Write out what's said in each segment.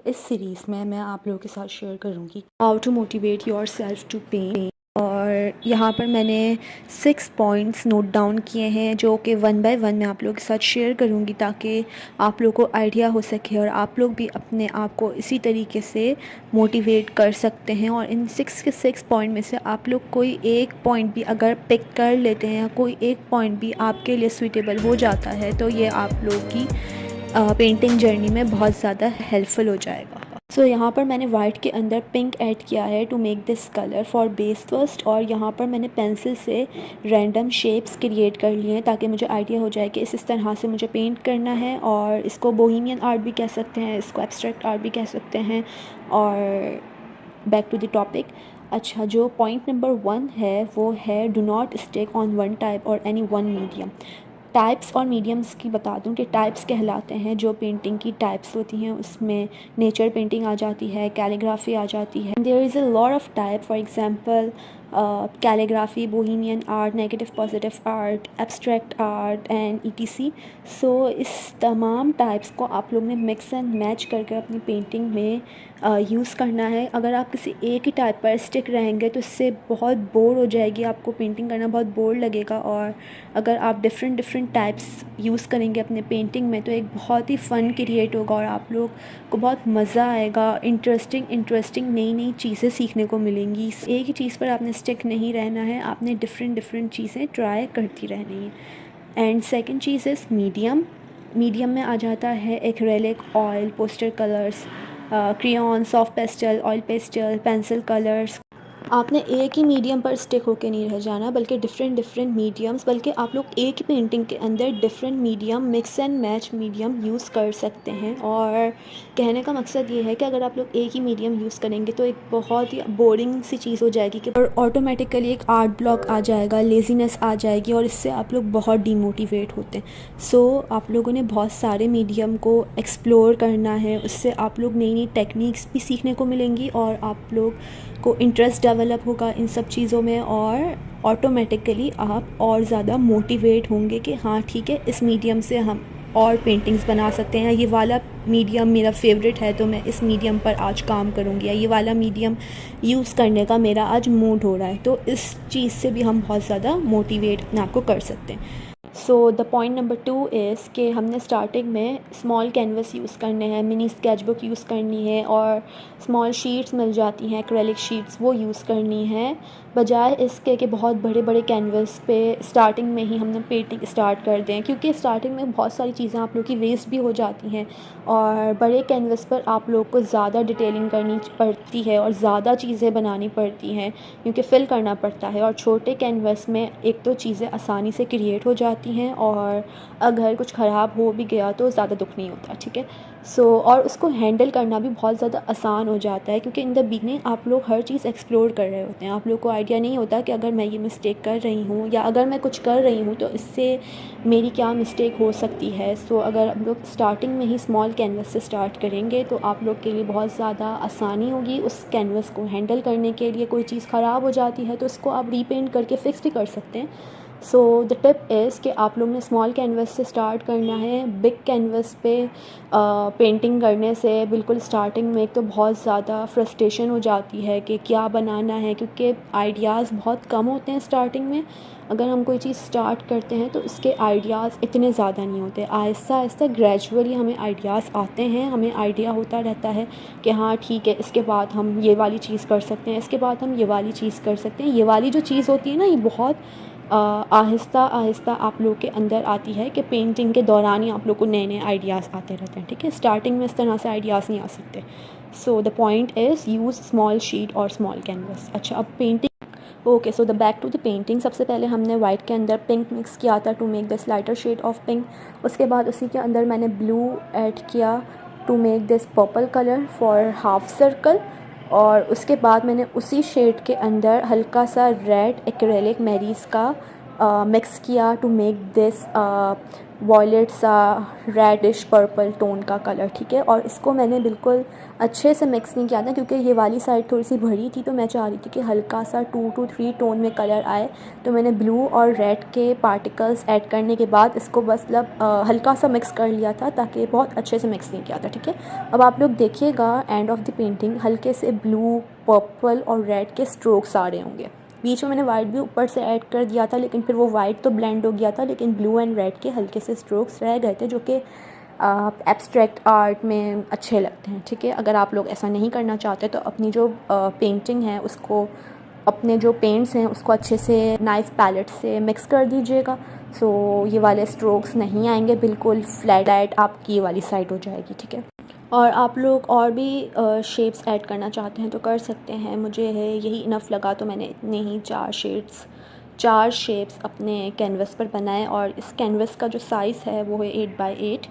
इस सीरीज़ में मैं आप लोगों के साथ शेयर करूँगी how to motivate yourself to paint. और यहाँ पर मैंने 6 पॉइंट्स नोट डाउन किए हैं जो कि 1 बाय 1 मैं आप लोगों के साथ शेयर करूँगी ताकि आप लोगों को आइडिया हो सके और आप लोग भी अपने आप को इसी तरीके से मोटिवेट कर सकते हैं। और इन 6 के 6 पॉइंट में से आप लोग कोई एक पॉइंट भी अगर पिक कर लेते हैं या कोई एक पॉइंट भी आपके लिए सूटेबल हो जाता है तो ये आप लोग की पेंटिंग जर्नी में बहुत ज़्यादा हेल्पफुल हो जाएगा। सो यहाँ पर मैंने वाइट के अंदर पिंक ऐड किया है to make this colour for base first. और यहाँ पर मैंने पेंसिल से रैंडम शेप्स क्रिएट कर लिए हैं ताकि मुझे आइडिया हो जाए कि इस तरह से मुझे पेंट करना है। और इसको बोहेमियन आर्ट भी कह सकते हैं, इसको एब्स्ट्रैक्ट आर्ट भी कह सकते हैं। और बैक टू द टॉपिक। अच्छा, जो पॉइंट नंबर 1 है वो है do not stick on one type और एनी वन मीडियम। टाइप्स और मीडियम्स की बता दूं कि टाइप्स कहलाते हैं जो पेंटिंग की टाइप्स होती हैं, उसमें नेचर पेंटिंग आ जाती है, कैलीग्राफी आ जाती है। There is a lot of type, for example calligraphy, bohemian art, negative positive art, abstract art and etc. So इस तमाम टाइप्स को आप लोग ने मिक्स एंड मैच करके अपनी पेंटिंग में यूज़ करना है। अगर आप किसी एक ही टाइप पर स्टिक रहेंगे तो इससे बहुत बोर हो जाएगी, आपको पेंटिंग करना बहुत बोर लगेगा। और अगर आप डिफरेंट टाइप्स यूज़ करेंगे अपने पेंटिंग में तो एक बहुत ही फ़न क्रिएट होगा और आप लोग को बहुत मज़ा आएगा। इंटरेस्टिंग नई चीज़ें सीखने को मिलेंगी। एक ही चीज़ पर आपने स्टिक नहीं रहना है, आपने डिफरेंट चीज़ें ट्राई करती रहनी है। And second cheese is medium में आ जाता है acrylic, oil, poster colours, crayon, soft pastel, oil pastel, pencil colours. आपने एक ही मीडियम पर स्टिक होकर नहीं रह जाना बल्कि डिफरेंट मीडियम्स, बल्कि आप लोग एक ही पेंटिंग के अंदर different medium, mix and match medium use कर सकते हैं। और कहने का मकसद ये है कि अगर आप लोग एक ही मीडियम यूज़ करेंगे तो एक बहुत ही बोरिंग सी चीज़ हो जाएगी कि और ऑटोमेटिकली एक आर्ट ब्लॉक आ जाएगा, लेजीनेस आ जाएगी और इससे आप लोग बहुत डीमोटिवेट होते हैं। सो आप लोगों ने बहुत सारे मीडियम को एक्सप्लोर करना है, उससे आप लोग नई टेक्निक्स भी सीखने को मिलेंगी और आप लोग को इंटरेस्ट डेवलप होगा इन सब चीज़ों में और ऑटोमेटिकली आप और ज़्यादा मोटिवेट होंगे कि हाँ ठीक है, इस मीडियम से हम और पेंटिंग्स बना सकते हैं। ये वाला मीडियम मेरा फेवरेट है तो मैं इस मीडियम पर आज काम करूँगी, या ये वाला मीडियम यूज़ करने का मेरा आज मूड हो रहा है। तो इस चीज़ से भी हम बहुत ज़्यादा मोटिवेट अपने आप को कर सकते हैं। सो द पॉइंट नंबर 2 इज़ कि हमने स्टार्टिंग में स्मॉल कैनवस यूज़ करने हैं, मिनी स्केचबुक यूज़ करनी है और स्मॉल शीट्स मिल जाती हैं, एक्रेलिक शीट्स, वो यूज़ करनी है, बजाय इसके कि बहुत बड़े कैनवस पे स्टार्टिंग में ही हमने पेंटिंग स्टार्ट कर दें। क्योंकि स्टार्टिंग में बहुत सारी चीज़ें आप लोग की वेस्ट भी हो जाती हैं और बड़े कैनवस पर आप लोग को ज़्यादा डिटेलिंग करनी पड़ती है और ज़्यादा चीज़ें बनानी पड़ती हैं क्योंकि फिल करना पड़ता है। और छोटे कैनवस में एक तो चीज़ें आसानी से क्रिएट हो जाती हैं और अगर कुछ ख़राब हो भी गया तो ज़्यादा दुख नहीं होता, ठीक है। और उसको हैंडल करना भी बहुत ज़्यादा आसान हो जाता है क्योंकि इन द बिगनिंग आप लोग हर चीज़ एक्सप्लोर कर रहे होते हैं। आप लोग को आइडिया नहीं होता कि अगर मैं ये मिस्टेक कर रही हूँ या अगर मैं कुछ कर रही हूँ तो इससे मेरी क्या मिस्टेक हो सकती है। अगर आप लोग स्टार्टिंग में ही स्मॉल कैनवस से स्टार्ट करेंगे तो आप लोग के लिए बहुत ज़्यादा आसानी होगी उस कैनवस को हैंडल करने के लिए। कोई चीज़ ख़राब हो जाती है तो उसको आप रीपेंट करके फिक्स भी कर सकते हैं। सो द टिप इज़ कि आप लोग ने स्मॉल कैनवस से स्टार्ट करना है। बिग कैनवस पे पेंटिंग करने से बिल्कुल स्टार्टिंग में एक तो बहुत ज़्यादा फ्रस्ट्रेशन हो जाती है कि क्या बनाना है, क्योंकि आइडियाज़ बहुत कम होते हैं स्टार्टिंग में। अगर हम कोई चीज़ स्टार्ट करते हैं तो इसके आइडियाज़ इतने ज़्यादा नहीं होते, आहिस्ता ग्रेजुअली हमें आइडियाज़ आते हैं, हमें आइडिया होता रहता है कि हाँ ठीक है, इसके बाद हम ये वाली चीज़ कर सकते हैं, इसके बाद हम ये वाली चीज़ कर सकते हैं। ये वाली जो चीज़ होती है ना, ये बहुत आहिस्ता आप लोग के अंदर आती है कि पेंटिंग के दौरान ही आप लोग को नए आइडियाज़ आते रहते हैं, ठीक है। स्टार्टिंग में इस तरह से आइडियाज़ नहीं आ सकते। So the point is use small sheet और स्मॉल कैनवस। अच्छा, अब painting, okay, so the back to the painting. सबसे पहले हमने वाइट के अंदर पिंक मिक्स किया था to make this lighter shade of pink. उसके बाद उसी के अंदर मैंने ब्लू ऐड किया to make this purple colour for half circle. और उसके बाद मैंने उसी शेड के अंदर हल्का सा रेड एक्रेलिक मैरीज का मिक्स किया टू मेक दिस वॉयलेट सा रेडिश पर्पल टोन का कलर, ठीक है। और इसको मैंने बिल्कुल अच्छे से मिक्स नहीं किया था क्योंकि ये वाली साइड थोड़ी सी भरी थी, तो मैं चाह रही थी कि हल्का सा 2 to 3 टोन में कलर आए। तो मैंने ब्लू और रेड के पार्टिकल्स ऐड करने के बाद इसको बस मतलब हल्का सा मिक्स कर लिया था, ताकि बहुत अच्छे से मिक्स नहीं किया था, ठीक है। अब आप लोग देखिएगा एंड ऑफ द पेंटिंग हल्के से ब्लू, पर्पल और रेड के स्ट्रोक्स आ रहे होंगे। बीच में मैंने वाइट भी ऊपर से ऐड कर दिया था, लेकिन फिर वो वाइट तो ब्लेंड हो गया था, लेकिन ब्लू एंड रेड के हल्के से स्ट्रोक्स रह गए थे, जो कि एब्स्ट्रैक्ट आर्ट में अच्छे लगते हैं, ठीक है। अगर आप लोग ऐसा नहीं करना चाहते तो अपनी जो पेंटिंग है उसको, अपने जो पेंट्स हैं उसको अच्छे से नाइफ पैलेट से मिक्स कर दीजिएगा। सो ये वाले स्ट्रोक्स नहीं आएंगे, बिल्कुल फ्लैट लाइट आपकी ये वाली साइड हो जाएगी, ठीक है। और आप लोग और भी शेप्स ऐड करना चाहते हैं तो कर सकते हैं, मुझे है यही इनफ लगा, तो मैंने इतने ही 4 शेप्स अपने कैनवस पर बनाए। और इस कैनवस का जो साइज़ है वो है 8x8।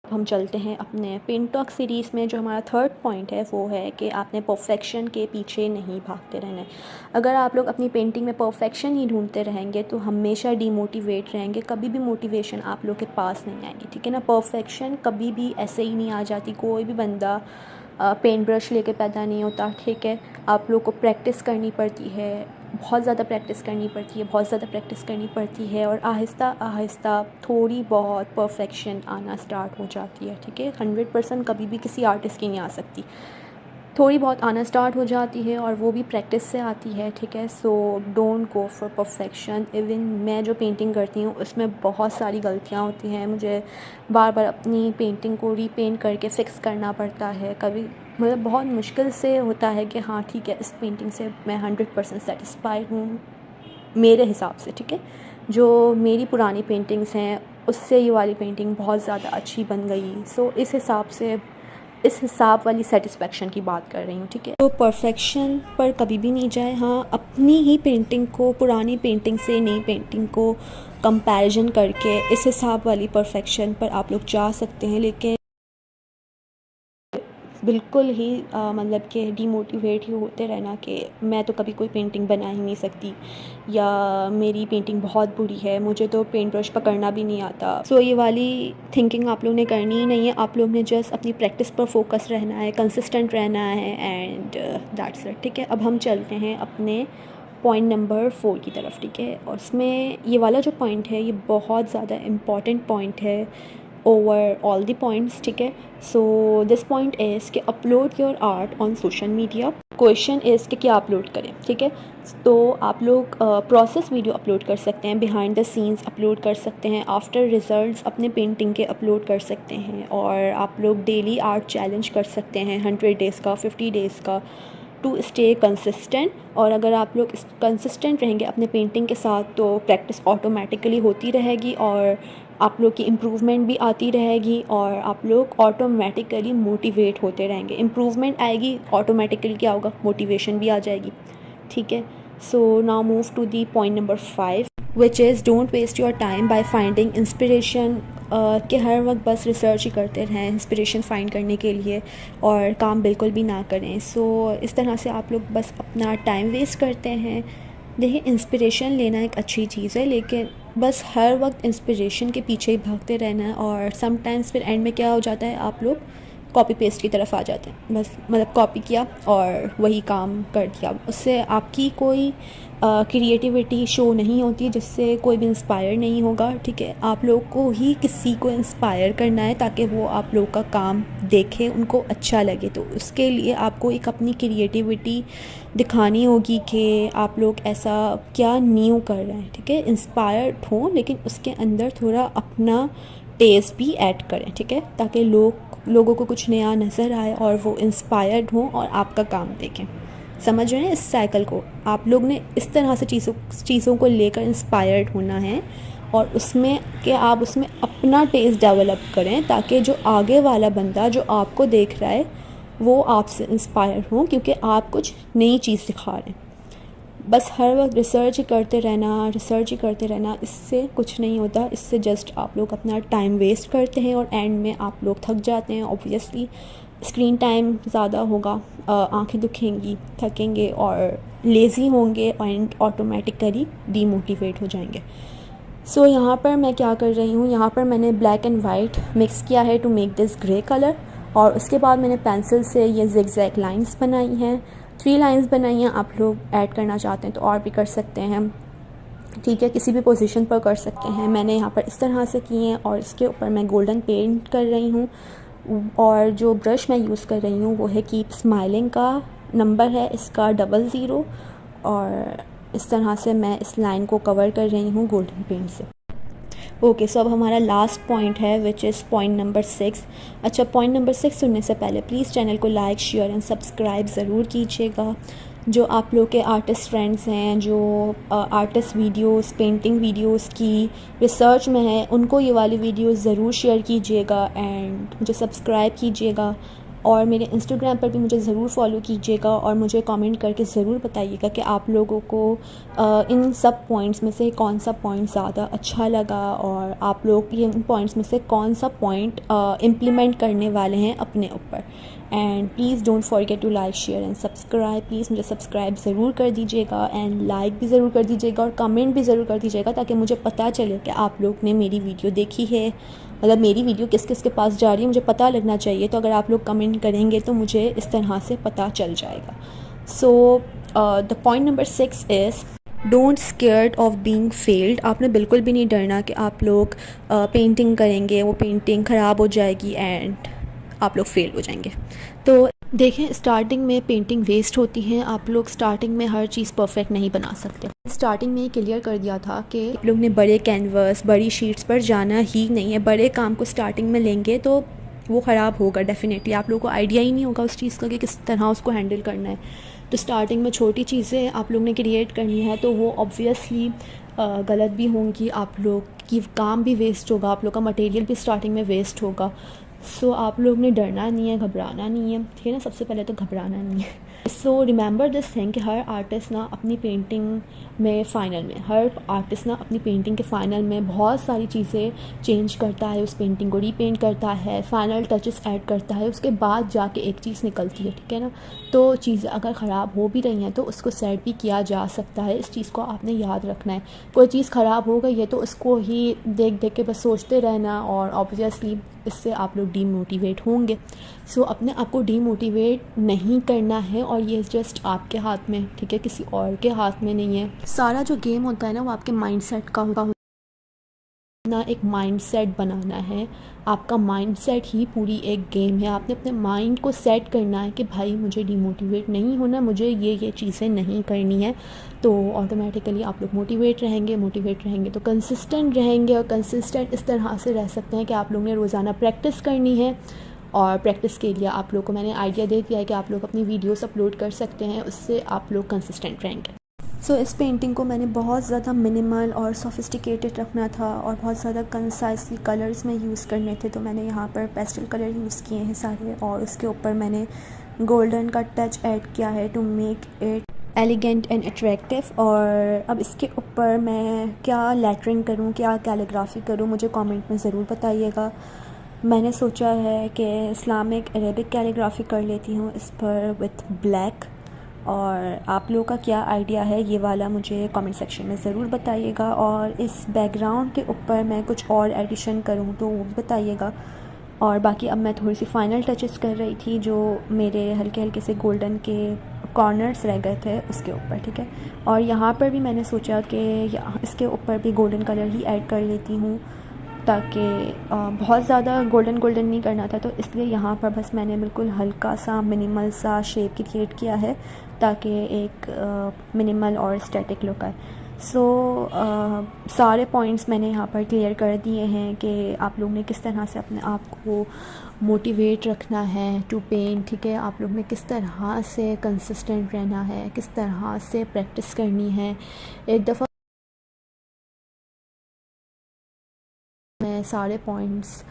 हम चलते हैं अपने पेंटॉक सीरीज़ में। जो हमारा थर्ड पॉइंट है वो है कि आपने परफेक्शन के पीछे नहीं भागते रहना है। अगर आप लोग अपनी पेंटिंग में परफेक्शन ही ढूंढते रहेंगे तो हमेशा डीमोटिवेट रहेंगे, कभी भी मोटिवेशन आप लोग के पास नहीं आएगी, ठीक है ना। परफेक्शन कभी भी ऐसे ही नहीं आ जाती, कोई भी बंदा पेंट ब्रश लेके पैदा नहीं होता, ठीक है। आप लोग को प्रैक्टिस करनी पड़ती है, बहुत ज़्यादा प्रैक्टिस करनी पड़ती है, बहुत ज़्यादा प्रैक्टिस करनी पड़ती है, और आहिस्ता आहिस्ता थोड़ी बहुत परफेक्शन आना स्टार्ट हो जाती है, ठीक है। 100% कभी भी किसी आर्टिस्ट की नहीं आ सकती, थोड़ी बहुत आना स्टार्ट हो जाती है और वो भी प्रैक्टिस से आती है, ठीक है। So don't go for perfection. Even मैं जो पेंटिंग करती हूँ उसमें बहुत सारी गलतियाँ होती हैं, मुझे बार बार अपनी पेंटिंग को रीपेंट करके फ़िक्स करना पड़ता है, कभी मतलब बहुत मुश्किल से होता है कि हाँ ठीक है, इस पेंटिंग से मैं 100% सेटिस्फाइड हूँ मेरे हिसाब से, ठीक है। जो मेरी पुरानी पेंटिंग्स हैं उससे ये वाली पेंटिंग बहुत ज़्यादा अच्छी बन गई। सो इस हिसाब वाली सेटिस्फेक्शन की बात कर रही हूँ, ठीक है। तो परफेक्शन पर कभी भी नहीं जाए। हाँ, अपनी ही पेंटिंग को, पुरानी पेंटिंग से नई पेंटिंग को कंपैरिजन करके इस हिसाब वाली परफेक्शन पर आप लोग जा सकते हैं, लेकिन बिल्कुल ही मतलब कि डीमोटिवेट ही होते रहना कि मैं तो कभी कोई पेंटिंग बना ही नहीं सकती, या मेरी पेंटिंग बहुत बुरी है, मुझे तो पेंट ब्रश पकड़ना भी नहीं आता। सो ये वाली थिंकिंग आप लोग ने करनी ही नहीं है। आप लोग ने जस्ट अपनी प्रैक्टिस पर फोकस रहना है, कंसिस्टेंट रहना है, एंड दैट्स इट, ठीक है। अब हम चलते हैं अपने पॉइंट नंबर 4 की तरफ, ठीक है। और इसमें ये वाला जो पॉइंट है ये बहुत ज़्यादा इम्पॉर्टेंट पॉइंट है ओवर ऑल द पॉइंट्स, ठीक है। सो दिस पॉइंट इज़ कि upload your art on social media. Question is कि क्या अपलोड करें, ठीक है। तो आप लोग प्रोसेस वीडियो अपलोड कर सकते हैं, बिहाइंड द सीन्स अपलोड कर सकते हैं, आफ्टर रिजल्ट्स अपने पेंटिंग के अपलोड कर सकते हैं, और आप लोग डेली आर्ट चैलेंज कर सकते हैं 100 डेज़ का, 50 डेज़ का, टू स्टे कंसिस्टेंट। और अगर आप लोग कंसिस्टेंट रहेंगे अपने पेंटिंग के साथ तो प्रैक्टिस ऑटोमेटिकली होती रहेगी, और आप लोग की इम्प्रूवमेंट भी आती रहेगी, और आप लोग ऑटोमेटिकली मोटिवेट होते रहेंगे। इम्प्रूवमेंट आएगी, ऑटोमेटिकली क्या होगा, मोटिवेशन भी आ जाएगी, ठीक है। So now move to the point number 5, which is don't waste your time by finding inspiration. कि हर वक्त बस रिसर्च ही करते रहें इंस्पिरेशन फ़ाइंड करने के लिए, और काम बिल्कुल भी ना करें। सो इस तरह से आप लोग बस अपना टाइम वेस्ट करते हैं। देखिए, इंस्पिरेशन लेना एक अच्छी चीज़ है, लेकिन बस हर वक्त इंस्पिरेशन के पीछे ही भागते रहना है, और समटाइम्स फिर एंड में क्या हो जाता है, आप लोग कॉपी पेस्ट की तरफ आ जाते हैं। बस मतलब कॉपी किया और वही काम कर दिया, उससे आपकी कोई क्रिएटिविटी शो नहीं होती, जिससे कोई भी इंस्पायर नहीं होगा, ठीक है। आप लोग को ही किसी को इंस्पायर करना है ताकि वो आप लोग का काम देखें, उनको अच्छा लगे। तो उसके लिए आपको एक अपनी क्रिएटिविटी दिखानी होगी कि आप लोग ऐसा क्या न्यू कर रहे हैं, ठीक है। इंस्पायर्ड हों, लेकिन उसके अंदर थोड़ा अपना टेस्ट भी ऐड करें, ठीक है, ताकि लोगों को कुछ नया नज़र आए और वो इंस्पायर्ड हों और आपका काम देखें। समझ रहे हैं इस साइकिल को? आप लोग ने इस तरह से चीज़ों को लेकर इंस्पायर्ड होना है, और उसमें कि आप उसमें अपना टेस्ट डेवलप करें, ताकि जो आगे वाला बंदा जो आपको देख रहा है वो आपसे इंस्पायर हो, क्योंकि आप कुछ नई चीज़ सिखा रहे हैं। बस हर वक्त रिसर्च ही करते रहना, इससे कुछ नहीं होता। इससे जस्ट आप लोग अपना टाइम वेस्ट करते हैं और एंड में आप लोग थक जाते हैं ऑब्वियसली। स्क्रीन टाइम ज़्यादा होगा, आंखें दुखेंगी, थकेंगे और लेज़ी होंगे एंड ऑटोमेटिकली डीमोटिवेट हो जाएंगे। सो यहाँ पर मैं क्या कर रही हूँ, यहाँ पर मैंने ब्लैक एंड वाइट मिक्स किया है to make this grey colour, और उसके बाद मैंने पेंसिल से ये जिगजैग लाइंस बनाई हैं, 3 लाइंस बनाई हैं। आप लोग ऐड करना चाहते हैं तो और भी कर सकते हैं, ठीक है, किसी भी पोजीशन पर कर सकते हैं। मैंने यहाँ पर इस तरह से किए हैं और इसके ऊपर मैं गोल्डन पेंट कर रही हूँ। और जो ब्रश मैं यूज़ कर रही हूँ वो है कीप स्माइलिंग का, नंबर है इसका 00, और इस तरह से मैं इस लाइन को कवर कर रही हूँ गोल्डन पेंट से। ओके, सो अब हमारा लास्ट पॉइंट है विच इज़ पॉइंट नंबर 6। अच्छा, पॉइंट नंबर 6 सुनने से पहले प्लीज़ चैनल को लाइक, शेयर एंड सब्सक्राइब ज़रूर कीजिएगा। जो आप लोग के आर्टिस्ट फ्रेंड्स हैं, जो आर्टिस्ट वीडियोस, पेंटिंग वीडियोस की रिसर्च में है, उनको ये वाली वीडियोस ज़रूर शेयर कीजिएगा एंड मुझे सब्सक्राइब कीजिएगा। और मेरे इंस्टाग्राम पर भी मुझे ज़रूर फॉलो कीजिएगा और मुझे कमेंट करके ज़रूर बताइएगा कि आप लोगों को इन सब पॉइंट्स में से कौन सा पॉइंट ज़्यादा अच्छा लगा, और आप लोग इन पॉइंट्स में से कौन सा पॉइंट इम्प्लीमेंट करने वाले हैं अपने ऊपर। And please don't forget to like, share and subscribe. Please मुझे सब्सक्राइब ज़रूर कर दीजिएगा एंड लाइक भी ज़रूर कर दीजिएगा और कमेंट भी ज़रूर कर दीजिएगा, ताकि मुझे पता चले कि आप लोग ने मेरी वीडियो देखी है, मतलब मेरी वीडियो किस किस के पास जा रही है, मुझे पता लगना चाहिए। तो अगर आप लोग कमेंट करेंगे तो मुझे इस तरह से पता चल जाएगा। सो the point number 6 is don't scared of being failed. आपने बिल्कुल भी नहीं डरना कि आप लोग पेंटिंग करेंगे, वो पेंटिंग ख़राब हो जाएगी एंड आप लोग फेल हो जाएंगे। तो देखें, स्टार्टिंग में पेंटिंग वेस्ट होती हैं। आप लोग स्टार्टिंग में हर चीज़ परफेक्ट नहीं बना सकते। स्टार्टिंग में क्लियर कर दिया था कि आप लोग ने बड़े कैनवस, बड़ी शीट्स पर जाना ही नहीं है। बड़े काम को स्टार्टिंग में लेंगे तो वो ख़राब होगा डेफिनेटली। आप लोगों को आइडिया ही नहीं होगा उस चीज़ का कि किस तरह उसको हैंडल करना है। तो स्टार्टिंग में छोटी चीज़ें आप लोग ने क्रिएट करनी है तो वो ऑब्वियसली गलत भी होंगी, आप लोग की काम भी वेस्ट होगा, आप लोग का मटेरियल भी स्टार्टिंग में वेस्ट होगा। सो आप लोग ने डरना नहीं है, घबराना नहीं है, ठीक है ना। सबसे पहले तो घबराना नहीं है। सो रिमेंबर दिस थिंग कि हर आर्टिस्ट ना अपनी पेंटिंग में फ़ाइनल में, हर आर्टिस्ट ना अपनी पेंटिंग के फ़ाइनल में बहुत सारी चीज़ें चेंज करता है, उस पेंटिंग को रीपेंट करता है, फ़ाइनल टचेस ऐड करता है, उसके बाद जाके एक चीज़ निकलती है, ठीक है ना। तो चीज़ें अगर ख़राब हो भी रही हैं तो उसको सेट भी किया जा सकता है। इस चीज़ को आपने याद रखना है। कोई चीज़ ख़राब हो गई है तो उसको ही देख देख के बस सोचते रहना, और ऑब्वियसली इससे आप लोग डीमोटिवेट होंगे। सो अपने आप को डीमोटिवेट नहीं करना है, और ये जस्ट आपके हाथ में, ठीक है, किसी और के हाथ में नहीं है। सारा जो गेम होता है ना वो आपके माइंडसेट का होगा ना। एक माइंडसेट बनाना है, आपका माइंडसेट ही पूरी एक गेम है। आपने अपने माइंड को सेट करना है कि भाई मुझे डीमोटिवेट नहीं होना, मुझे ये चीज़ें नहीं करनी है। तो ऑटोमेटिकली आप लोग मोटिवेट रहेंगे तो कंसिस्टेंट रहेंगे, और कंसिस्टेंट इस तरह से रह सकते हैं कि आप लोग ने रोज़ाना प्रैक्टिस करनी है। और प्रैक्टिस के लिए आप लोग को मैंने आइडिया दे दिया है कि आप लोग अपनी वीडियोस अपलोड कर सकते हैं, उससे आप लोग कंसिस्टेंट रहेंगे। सो इस पेंटिंग को मैंने बहुत ज़्यादा मिनिमल और सोफिस्टिकेटेड रखना था और बहुत ज़्यादा कंसाइसली कलर्स में यूज़ करने थे। तो मैंने यहाँ पर पेस्टल कलर यूज़ किए हैं सारे, और उसके ऊपर मैंने गोल्डन का टच ऐड किया है to make it elegant and attractive. और अब इसके ऊपर मैं क्या लेटरिंग करूँ, क्या कैलीग्राफी करूँ, मुझे कमेंट में ज़रूर बताइएगा। मैंने सोचा है कि इस्लामिक अरेबिक कैलीग्राफी कर लेती हूँ इस पर विथ ब्लैक। और आप लोगों का क्या आइडिया है ये वाला मुझे कमेंट सेक्शन में ज़रूर बताइएगा। और इस बैकग्राउंड के ऊपर मैं कुछ और एडिशन करूँ तो वो भी बताइएगा। और बाकी अब मैं थोड़ी सी फ़ाइनल टचेस कर रही थी, जो मेरे हल्के हल्के से गोल्डन के कॉर्नर्स रह गए थे उसके ऊपर, ठीक है। और यहाँ पर भी मैंने सोचा कि इसके ऊपर भी गोल्डन कलर ही ऐड कर लेती हूँ, ताकि बहुत ज़्यादा गोल्डन नहीं करना था। तो इसलिए यहाँ पर बस मैंने बिल्कुल हल्का सा मिनिमल सा शेप क्रिएट किया है, ताकि एक मिनिमल और स्टैटिक लुक आए। सो सारे पॉइंट्स मैंने यहाँ पर क्लियर कर दिए हैं कि आप लोग ने किस तरह से अपने आप को मोटिवेट रखना है टू पेंट, ठीक है। आप लोग ने किस तरह से कंसिस्टेंट रहना है, किस तरह से प्रैक्टिस करनी है। एक दफ़ा मैं सारे पॉइंट्स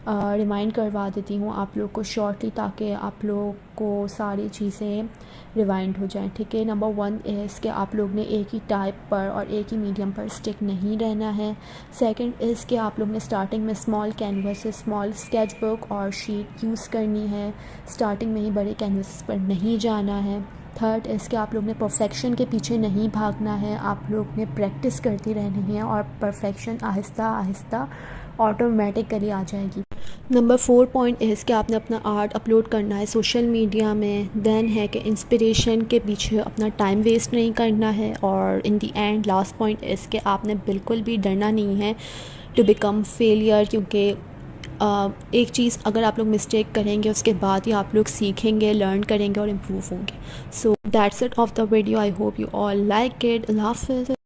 रिमाइंड करवा देती हूँ आप लोग को शॉर्टली, ताकि आप लोग को सारी चीज़ें रिवाइंड हो जाएं। ठीक है, नंबर 1 इज़ कि आप लोग ने एक ही टाइप पर और एक ही मीडियम पर स्टिक नहीं रहना है। सेकंड इज़ कि आप लोग ने स्टार्टिंग में small canvas, small sketch book और शीट यूज़ करनी है, स्टार्टिंग में ही बड़े कैनवस पर नहीं जाना है। थर्ड इज़ कि आप लोग ने परफेक्शन के पीछे नहीं भागना है, आप लोग ने प्रैक्टिस करती रहनी है और परफेक्शन आहिस्ता आहिस्ता ऑटोमेटिकली आ जाएगी। नंबर 4 पॉइंट इज़ कि आपने अपना आर्ट अपलोड करना है सोशल मीडिया में। देन है कि इंस्पिरेशन के पीछे अपना टाइम वेस्ट नहीं करना है। और इन दी एंड लास्ट पॉइंट इज़ कि आपने बिल्कुल भी डरना नहीं है टू बिकम फेलियर, क्योंकि एक चीज़ अगर आप लोग मिस्टेक करेंगे उसके बाद ही आप लोग सीखेंगे, लर्न करेंगे और इम्प्रूव होंगे। So that's it of the video. I hope you all like it. अल्लाह हाफ़िज़।